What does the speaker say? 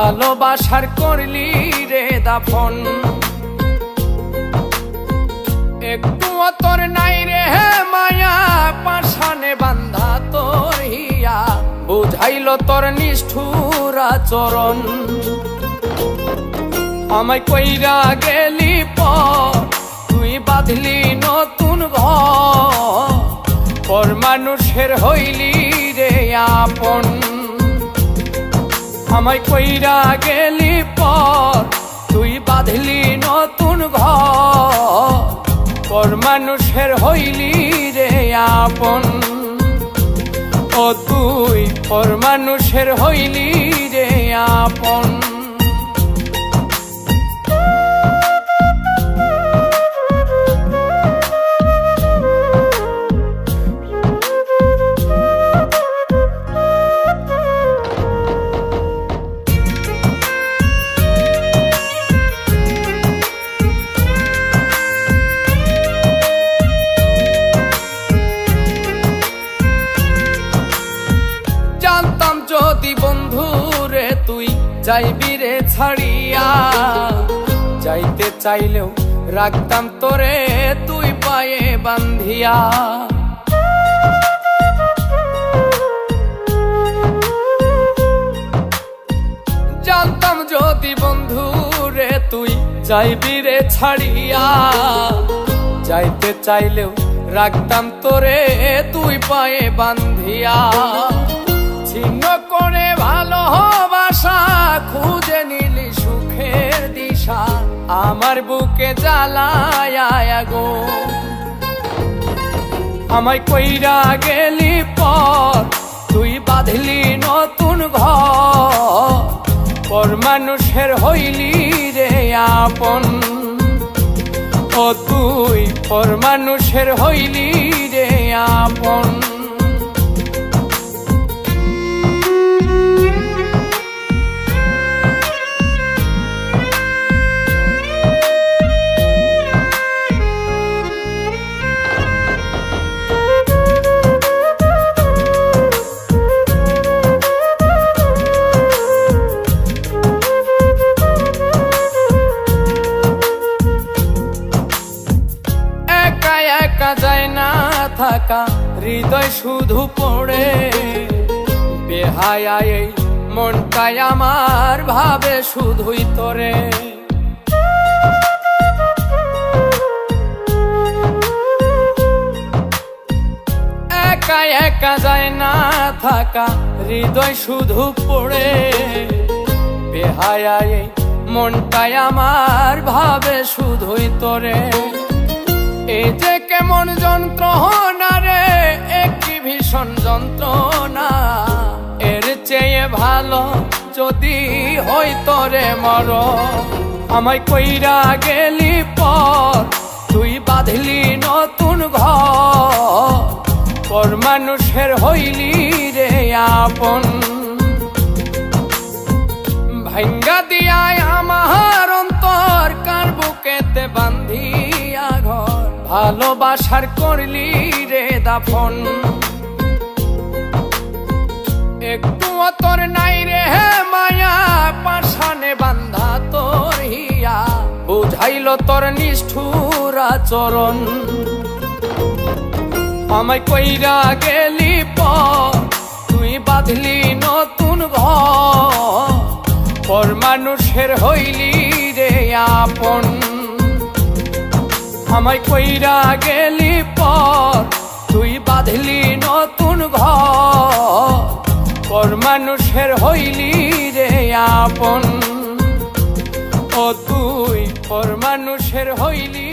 ভালোবাসার করলি রে দাফন। একটু তোর নাই রে মায়া, পাশানে বান্ধা তোর হিয়া, বুঝাইল তোর নিষ্ঠুর আচরণ। আমায় কইরা গেলি পর, তুই বাঁধলি নতুন ঘর, পর মানুষের হইলি রে আপন। আমায় কইরা গেলি পর, তুই বাঁধলি নতুন ঘর, পর মানুষের হইলি রে আপন। ও তুই পর মানুষের হইলি রে আপন। জানতাম যদি বন্ধু রে তুই যাইবি রে ছাড়িয়া, যাইতে চাইলেও রাখতাম তোরে তুই পায়ে বান্ধিয়া। জানতাম যদি বন্ধু রে তুই যাইবি রে ছাড়িয়া, যাইতে চাইলেও রাখতাম তোরে তুই পায়ে বান্ধিয়া। ছিন্ন করে ভালোবাসা খুঁজে নিলি সুখের দিশা, আমার বুকে জ্বালায় গো। আমায় কইরা গেলি পর, তুই বাঁধলি নতুন ঘর, পর মানুষের হইলি রে আপন। ও তুই পর মানুষের হইলি রে আপন। যায় না থাকা হৃদয় শুধু পড়ে, বেহায়া এই মনটাই আমার ভাবে শুধুই তোরে। একা একা যায় না থাকা হৃদয় শুধু পড়ে, বেহায়া এই মনটাই আমার ভাবে শুধুই তোরে। এই যে কেমন যন্ত্রণা রে, একটি ভীষণ যন্ত্রণা, এর চেয়ে ভালো যদি হইতো রে মর। আমায় কইরা গেলি পর, তুই বাঁধলি নতুন ঘর, পর মানুষের হইলি রে আপন। ভাঙ্গা দিয়ায় আমার অন্তর, কার বুকেতে বান্ধিয়া ঘর, ভালোবাসার করলি রে দাফন। একটু তোর নাই রে মায়া, পাশানে বান্ধা তোর হিয়া, বুঝাইল তোর নিষ্ঠুর আচরণ। আমায় কইরা গেলি পর, তুই বাঁধলি নতুন ঘর, পর মানুষের হইলি রে আপন। আমায় কইরা গেলি পর, তুই বাঁধলি নতুন ঘর, পর মানুষের হইলি রে আপন। ও তুই পর মানুষের হইলি